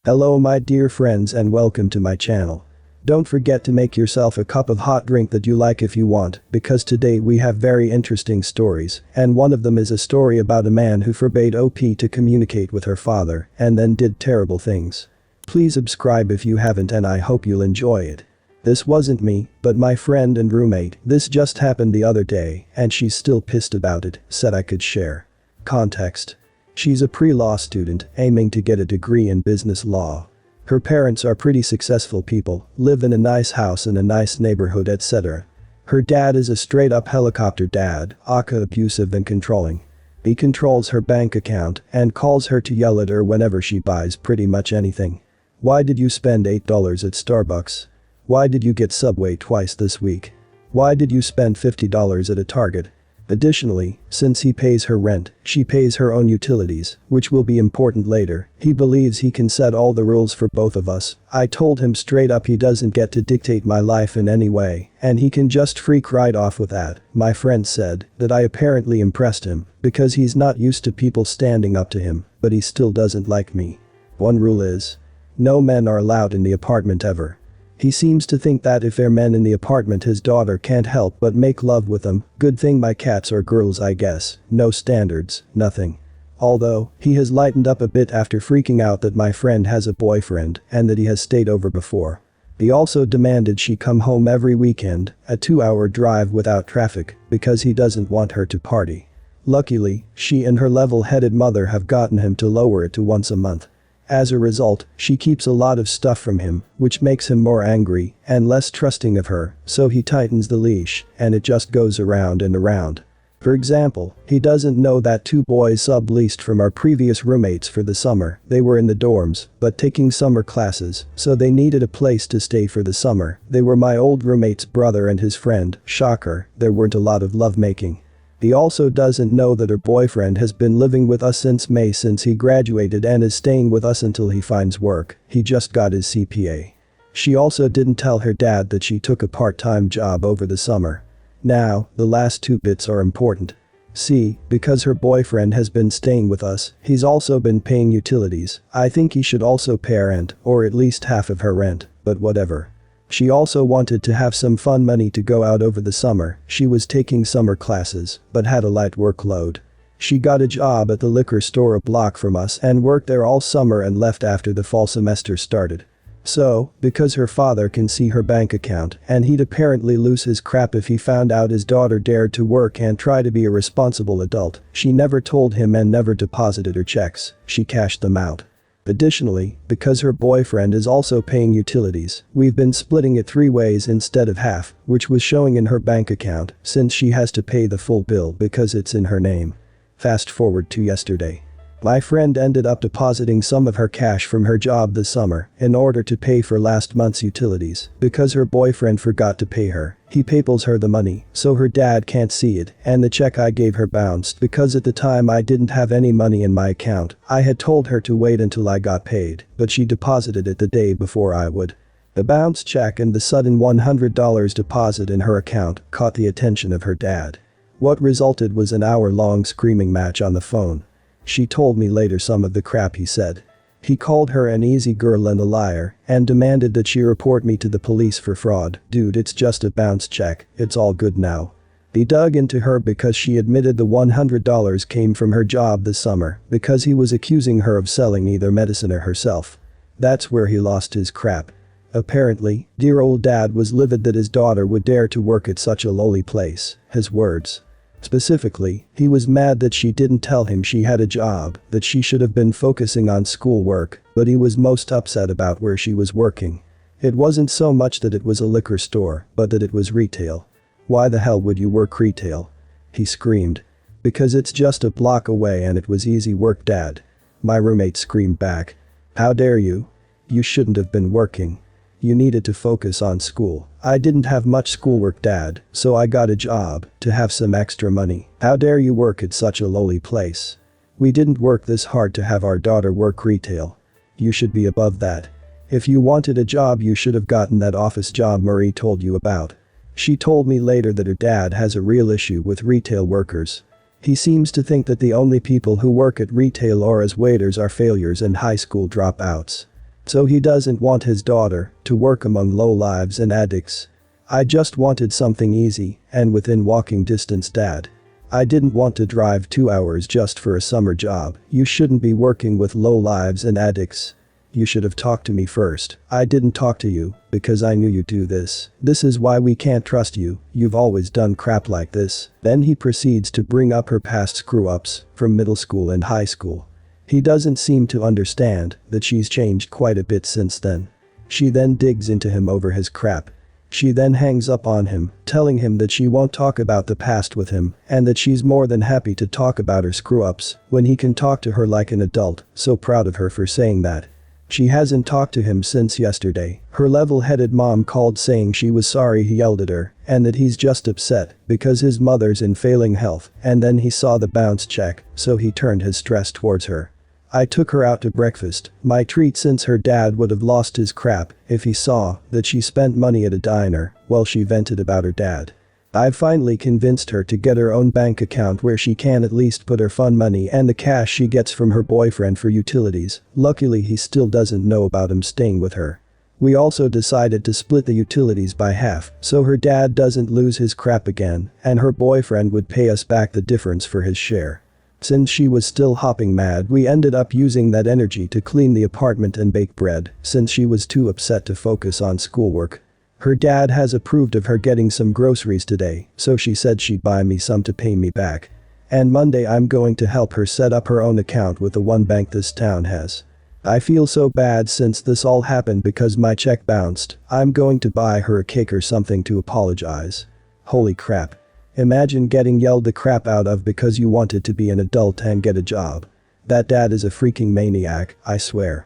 Hello my dear friends and welcome to my channel. Don't forget to make yourself a cup of hot drink that you like if you want, because today we have very interesting stories, and one of them is a story about a man who forbade OP to communicate with her father and then did terrible things. Please subscribe if you haven't and I hope you'll enjoy it. This wasn't me, but my friend and roommate. This just happened the other day and she's still pissed about it, said I could share. Context. She's a pre-law student aiming to get a degree in business law. Her parents are pretty successful people, live in a nice house in a nice neighborhood etc. Her dad is a straight-up helicopter dad, aka abusive and controlling. He controls her bank account and calls her to yell at her whenever she buys pretty much anything. Why did you spend $8 at Starbucks? Why did you get Subway twice this week? Why did you spend $50 at a Target? Additionally, since he pays her rent, she pays her own utilities, which will be important later. He believes he can set all the rules for both of us. I told him straight up he doesn't get to dictate my life in any way, and he can just freak right off with that. My friend said that I apparently impressed him because he's not used to people standing up to him, but he still doesn't like me. One rule is, no men are allowed in the apartment ever. He seems to think that if there are men in the apartment his daughter can't help but make love with them. Good thing my cats are girls I guess. No standards, nothing. Although, he has lightened up a bit after freaking out that my friend has a boyfriend and that he has stayed over before. He also demanded she come home every weekend, a 2-hour drive without traffic, because he doesn't want her to party. Luckily, she and her level-headed mother have gotten him to lower it to once a month. As a result, she keeps a lot of stuff from him, which makes him more angry and less trusting of her, so he tightens the leash, and it just goes around and around. For example, he doesn't know that 2 boys subleased from our previous roommates for the summer. They were in the dorms, but taking summer classes, so they needed a place to stay for the summer. They were my old roommate's brother and his friend. Shocker, there weren't a lot of lovemaking. He also doesn't know that her boyfriend has been living with us since May since he graduated and is staying with us until he finds work. He just got his CPA. She also didn't tell her dad that she took a part-time job over the summer. Now, the last 2 bits are important. See, because her boyfriend has been staying with us, he's also been paying utilities. I think he should also pay rent, or at least half of her rent, but whatever. She also wanted to have some fun money to go out over the summer. She was taking summer classes, but had a light workload. She got a job at the liquor store a block from us and worked there all summer and left after the fall semester started. So, because her father can see her bank account and he'd apparently lose his crap if he found out his daughter dared to work and try to be a responsible adult, she never told him and never deposited her checks. She cashed them out. Additionally, because her boyfriend is also paying utilities, we've been splitting it 3 ways instead of half, which was showing in her bank account, since she has to pay the full bill because it's in her name. Fast forward to yesterday. My friend ended up depositing some of her cash from her job this summer in order to pay for last month's utilities. Because her boyfriend forgot to pay her, he PayPals her the money so her dad can't see it, and the check I gave her bounced because at the time I didn't have any money in my account. I had told her to wait until I got paid, but she deposited it the day before I would. The bounced check and the sudden $100 deposit in her account caught the attention of her dad. What resulted was an hour-long screaming match on the phone. She told me later some of the crap he said. He called her an easy girl and a liar and demanded that she report me to the police for fraud. Dude, it's just a bounced check, it's all good now. He dug into her because she admitted the $100 came from her job this summer because he was accusing her of selling either medicine or herself. That's where he lost his crap. Apparently, dear old dad was livid that his daughter would dare to work at such a lowly place. His words. Specifically, he was mad that she didn't tell him she had a job, that she should have been focusing on schoolwork, but he was most upset about where she was working. It wasn't so much that it was a liquor store, but that it was retail. Why the hell would you work retail? He screamed. Because it's just a block away and it was easy work, Dad. My roommate screamed back. How dare you? You shouldn't have been working. You needed to focus on school. I didn't have much schoolwork, Dad, so I got a job to have some extra money. How dare you work at such a lowly place? We didn't work this hard to have our daughter work retail. You should be above that. If you wanted a job you should have gotten that office job Marie told you about. She told me later that her dad has a real issue with retail workers. He seems to think that the only people who work at retail or as waiters are failures and high school dropouts. So he doesn't want his daughter to work among lowlives and addicts. I just wanted something easy and within walking distance, Dad. I didn't want to drive 2 hours just for a summer job. You shouldn't be working with lowlives and addicts. You should have talked to me first. I didn't talk to you because I knew you'd do this. This is why we can't trust you. You've always done crap like this. Then he proceeds to bring up her past screw-ups from middle school and high school. He doesn't seem to understand that she's changed quite a bit since then. She then digs into him over his crap. She then hangs up on him, telling him that she won't talk about the past with him and that she's more than happy to talk about her screw-ups when he can talk to her like an adult. So proud of her for saying that. She hasn't talked to him since yesterday. Her level-headed mom called saying she was sorry he yelled at her and that he's just upset because his mother's in failing health, and then he saw the bounce check, so he turned his stress towards her. I took her out to breakfast, my treat, since her dad would have lost his crap if he saw that she spent money at a diner while she vented about her dad. I finally convinced her to get her own bank account where she can at least put her fun money and the cash she gets from her boyfriend for utilities. Luckily he still doesn't know about him staying with her. We also decided to split the utilities by half so her dad doesn't lose his crap again and her boyfriend would pay us back the difference for his share. Since she was still hopping mad, we ended up using that energy to clean the apartment and bake bread since she was too upset to focus on schoolwork. Her dad has approved of her getting some groceries today, so she said she'd buy me some to pay me back. And Monday I'm going to help her set up her own account with the one bank this town has. I feel so bad since this all happened because my check bounced. I'm going to buy her a cake or something to apologize. Holy crap. Imagine getting yelled the crap out of because you wanted to be an adult and get a job. That dad is a freaking maniac, I swear.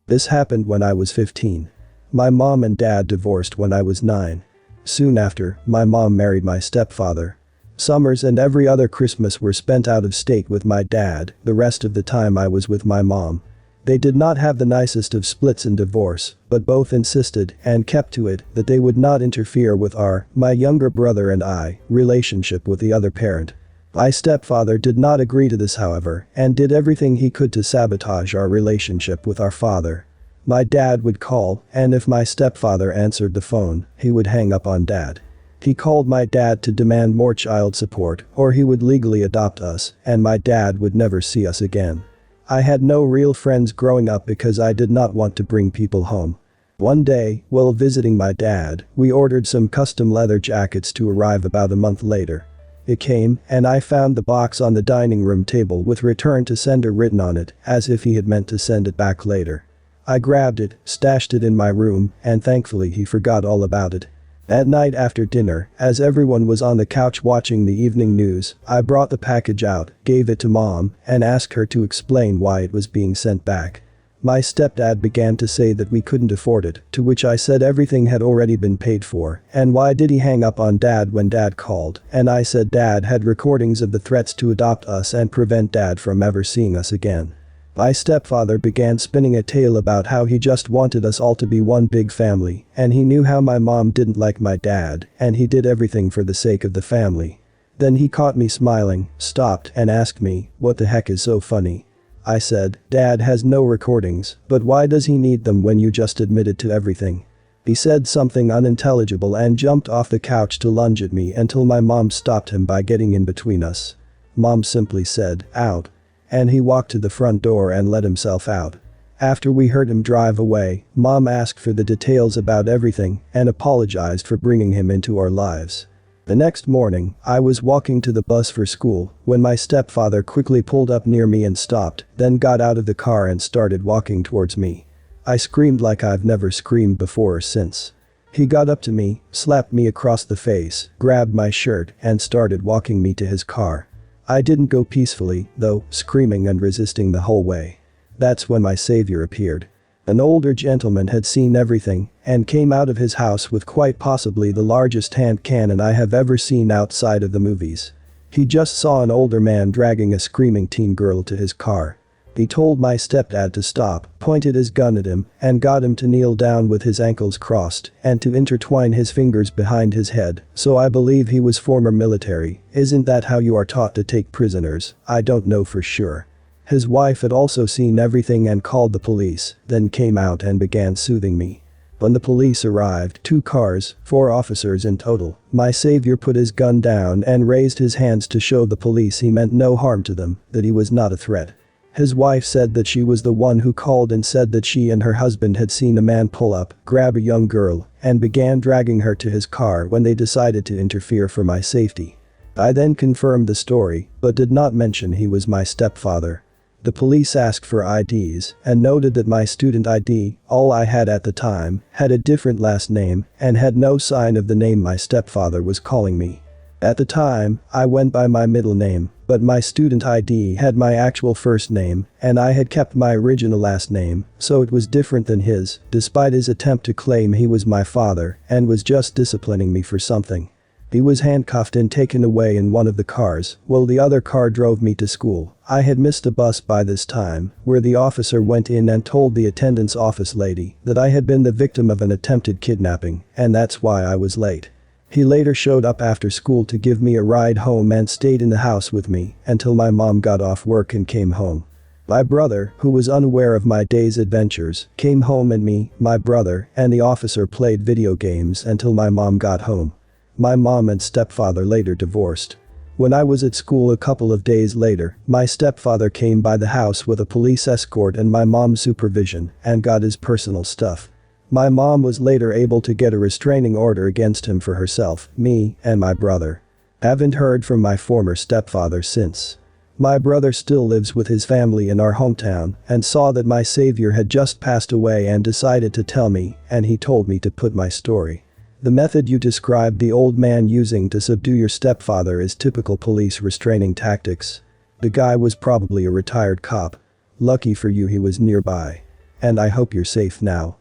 This happened when I was 15. My mom and dad divorced when I was 9. Soon after, my mom married my stepfather. Summers and every other Christmas were spent out of state with my dad, the rest of the time I was with my mom. They did not have the nicest of splits and divorce, but both insisted and kept to it that they would not interfere with my younger brother and I, relationship with the other parent. My stepfather did not agree to this, however, and did everything he could to sabotage our relationship with our father. My dad would call, and if my stepfather answered the phone, he would hang up on Dad. He called my dad to demand more child support or he would legally adopt us, and my dad would never see us again. I had no real friends growing up because I did not want to bring people home. One day, while visiting my dad, we ordered some custom leather jackets to arrive about a month later. It came, and I found the box on the dining room table with return to sender written on it, as if he had meant to send it back later. I grabbed it, stashed it in my room, and thankfully he forgot all about it. At night after dinner, as everyone was on the couch watching the evening news, I brought the package out, gave it to Mom, and asked her to explain why it was being sent back. My stepdad began to say that we couldn't afford it, to which I said everything had already been paid for, and why did he hang up on Dad when Dad called, and I said Dad had recordings of the threats to adopt us and prevent Dad from ever seeing us again. My stepfather began spinning a tale about how he just wanted us all to be one big family, and he knew how my mom didn't like my dad, and he did everything for the sake of the family. Then he caught me smiling, stopped, and asked me, "What the heck is so funny?" I said, "Dad has no recordings, but why does he need them when you just admitted to everything?" He said something unintelligible and jumped off the couch to lunge at me until my mom stopped him by getting in between us. Mom simply said, "Out." And he walked to the front door and let himself out. After we heard him drive away, Mom asked for the details about everything and apologized for bringing him into our lives. The next morning, I was walking to the bus for school when my stepfather quickly pulled up near me and stopped, then got out of the car and started walking towards me. I screamed like I've never screamed before or since. He got up to me, slapped me across the face, grabbed my shirt, and started walking me to his car. I didn't go peacefully, though, screaming and resisting the whole way. That's when my savior appeared. An older gentleman had seen everything and came out of his house with quite possibly the largest hand cannon I have ever seen outside of the movies. He just saw an older man dragging a screaming teen girl to his car. He told my stepdad to stop, pointed his gun at him, and got him to kneel down with his ankles crossed and to intertwine his fingers behind his head, so I believe he was former military. Isn't that how you are taught to take prisoners? I don't know for sure. His wife had also seen everything and called the police, then came out and began soothing me. When the police arrived, 2 cars, 4 officers in total, my savior put his gun down and raised his hands to show the police he meant no harm to them, that he was not a threat. His wife said that she was the one who called and said that she and her husband had seen a man pull up, grab a young girl, and began dragging her to his car when they decided to interfere for my safety. I then confirmed the story, but did not mention he was my stepfather. The police asked for IDs and noted that my student ID, all I had at the time, had a different last name and had no sign of the name my stepfather was calling me. At the time, I went by my middle name, but my student ID had my actual first name and I had kept my original last name, so it was different than his, despite his attempt to claim he was my father and was just disciplining me for something. He was handcuffed and taken away in one of the cars, while the other car drove me to school. I had missed a bus by this time, where the officer went in and told the attendance office lady that I had been the victim of an attempted kidnapping, and that's why I was late. He later showed up after school to give me a ride home and stayed in the house with me until my mom got off work and came home. My brother, who was unaware of my day's adventures, came home and me, my brother, and the officer played video games until my mom got home. My mom and stepfather later divorced. When I was at school a couple of days later, my stepfather came by the house with a police escort and my mom's supervision and got his personal stuff. My mom was later able to get a restraining order against him for herself, me, and my brother. Haven't heard from my former stepfather since. My brother still lives with his family in our hometown and saw that my savior had just passed away and decided to tell me, and he told me to put my story. The method you described the old man using to subdue your stepfather is typical police restraining tactics. The guy was probably a retired cop. Lucky for you he was nearby. And I hope you're safe now.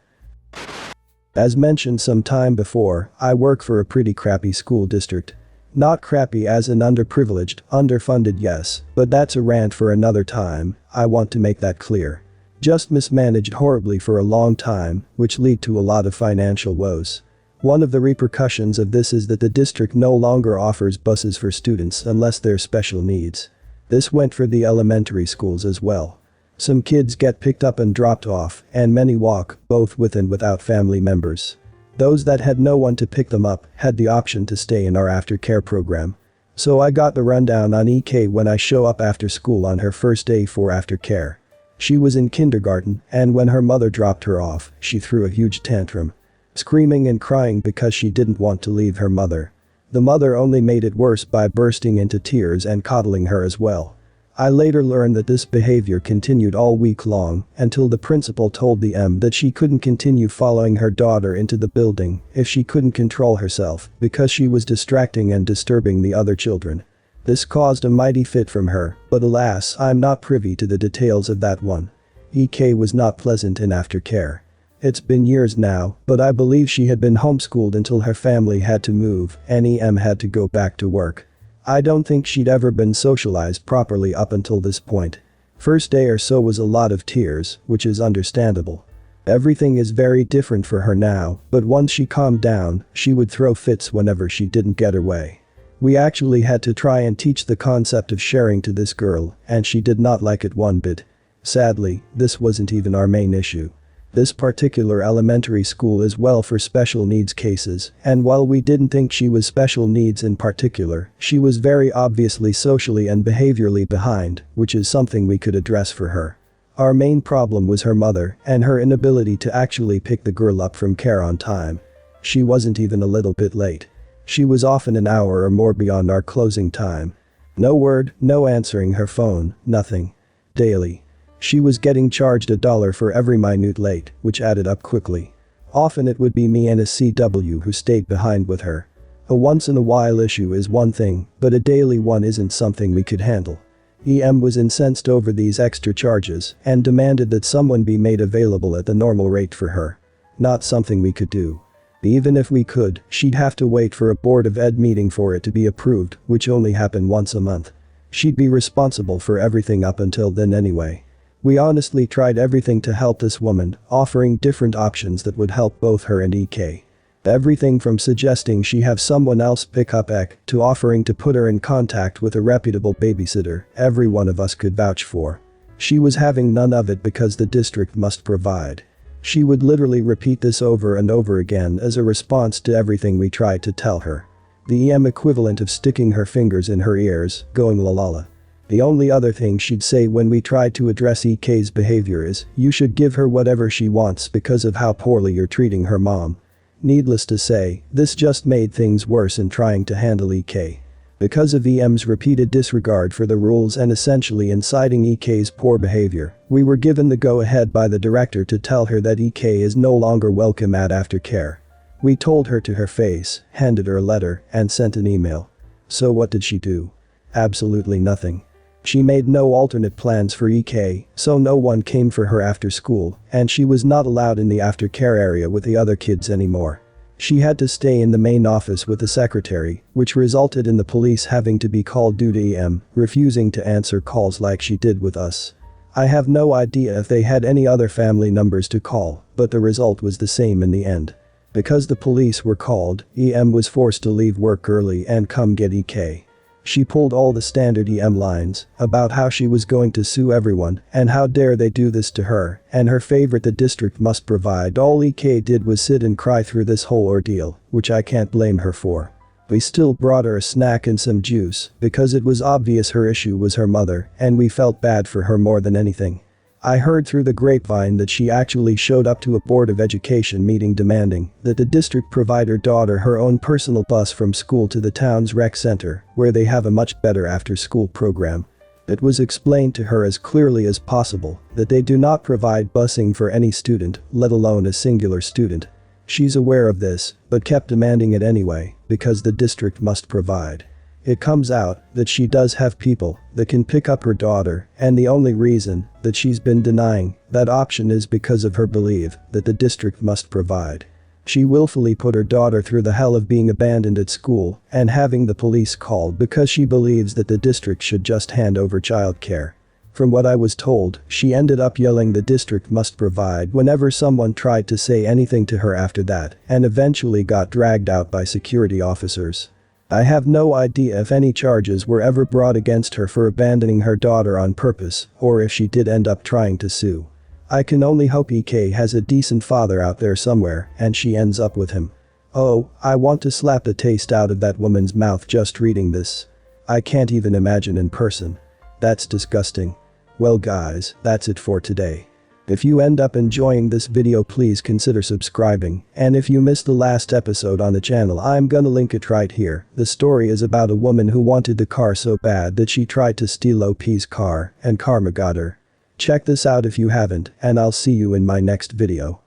As mentioned some time before, I work for a pretty crappy school district. Not crappy as in underprivileged, underfunded yes, but that's a rant for another time, I want to make that clear. Just mismanaged horribly for a long time, which lead to a lot of financial woes. One of the repercussions of this is that the district no longer offers buses for students unless they're special needs. This went for the elementary schools as well. Some kids get picked up and dropped off, and many walk, both with and without family members. Those that had no one to pick them up had the option to stay in our aftercare program. So I got the rundown on EK when I show up after school on her first day for aftercare. She was in kindergarten, and when her mother dropped her off, she threw a huge tantrum. Screaming and crying because she didn't want to leave her mother. The mother only made it worse by bursting into tears and coddling her as well. I later learned that this behavior continued all week long until the principal told the M that she couldn't continue following her daughter into the building if she couldn't control herself because she was distracting and disturbing the other children. This caused a mighty fit from her, but alas, I'm not privy to the details of that one. EK was not pleasant in aftercare. It's been years now, but I believe she had been homeschooled until her family had to move and EM had to go back to work. I don't think she'd ever been socialized properly up until this point. First day or so was a lot of tears, which is understandable. Everything is very different for her now, but once she calmed down, she would throw fits whenever she didn't get her way. We actually had to try and teach the concept of sharing to this girl, and she did not like it one bit. Sadly, this wasn't even our main issue. This particular elementary school is well for special needs cases, and while we didn't think she was special needs in particular, she was very obviously socially and behaviorally behind, which is something we could address for her. Our main problem was her mother and her inability to actually pick the girl up from care on time. She wasn't even a little bit late. She was often an hour or more beyond our closing time. No word, no answering her phone, nothing. Daily. She was getting charged $1 for every minute late, which added up quickly. Often it would be me and a CW who stayed behind with her. A once-in-a-while issue is one thing, but a daily one isn't something we could handle. EM was incensed over these extra charges and demanded that someone be made available at the normal rate for her. Not something we could do. Even if we could, she'd have to wait for a Board of Ed meeting for it to be approved, which only happened once a month. She'd be responsible for everything up until then anyway. We honestly tried everything to help this woman, offering different options that would help both her and EK. Everything from suggesting she have someone else pick up EK to offering to put her in contact with a reputable babysitter every one of us could vouch for. She was having none of it because the district must provide. She would literally repeat this over and over again as a response to everything we tried to tell her. The equivalent of sticking her fingers in her ears, going la la la. The only other thing she'd say when we tried to address EK's behavior is, you should give her whatever she wants because of how poorly you're treating her mom. Needless to say, this just made things worse in trying to handle EK. Because of EM's repeated disregard for the rules and essentially inciting EK's poor behavior, we were given the go-ahead by the director to tell her that EK is no longer welcome at aftercare. We told her to her face, handed her a letter, and sent an email. So what did she do? Absolutely nothing. She made no alternate plans for EK, so no one came for her after school, and she was not allowed in the aftercare area with the other kids anymore. She had to stay in the main office with the secretary, which resulted in the police having to be called due to EM refusing to answer calls like she did with us. I have no idea if they had any other family numbers to call, but the result was the same in the end. Because the police were called, EM was forced to leave work early and come get EK. She pulled all the standard EM lines about how she was going to sue everyone and how dare they do this to her, and her favorite, the district must provide. All EK did was sit and cry through this whole ordeal, which I can't blame her for. We still brought her a snack and some juice because it was obvious her issue was her mother and we felt bad for her more than anything. I heard through the grapevine that she actually showed up to a Board of Education meeting demanding that the district provide her daughter her own personal bus from school to the town's rec center, where they have a much better after-school program. It was explained to her as clearly as possible that they do not provide busing for any student, let alone a singular student. She's aware of this, but kept demanding it anyway, because the district must provide. It comes out that she does have people that can pick up her daughter, and the only reason that she's been denying that option is because of her belief that the district must provide. She willfully put her daughter through the hell of being abandoned at school and having the police called because she believes that the district should just hand over childcare. From what I was told, she ended up yelling the district must provide whenever someone tried to say anything to her after that, and eventually got dragged out by security officers. I have no idea if any charges were ever brought against her for abandoning her daughter on purpose, or if she did end up trying to sue. I can only hope EK has a decent father out there somewhere and she ends up with him. Oh, I want to slap the taste out of that woman's mouth just reading this. I can't even imagine in person. That's disgusting. Well guys, that's it for today. If you end up enjoying this video, please consider subscribing, and if you missed the last episode on the channel, I'm gonna link it right here. The story is about a woman who wanted the car so bad that she tried to steal OP's car, and karma got her. Check this out if you haven't, and I'll see you in my next video.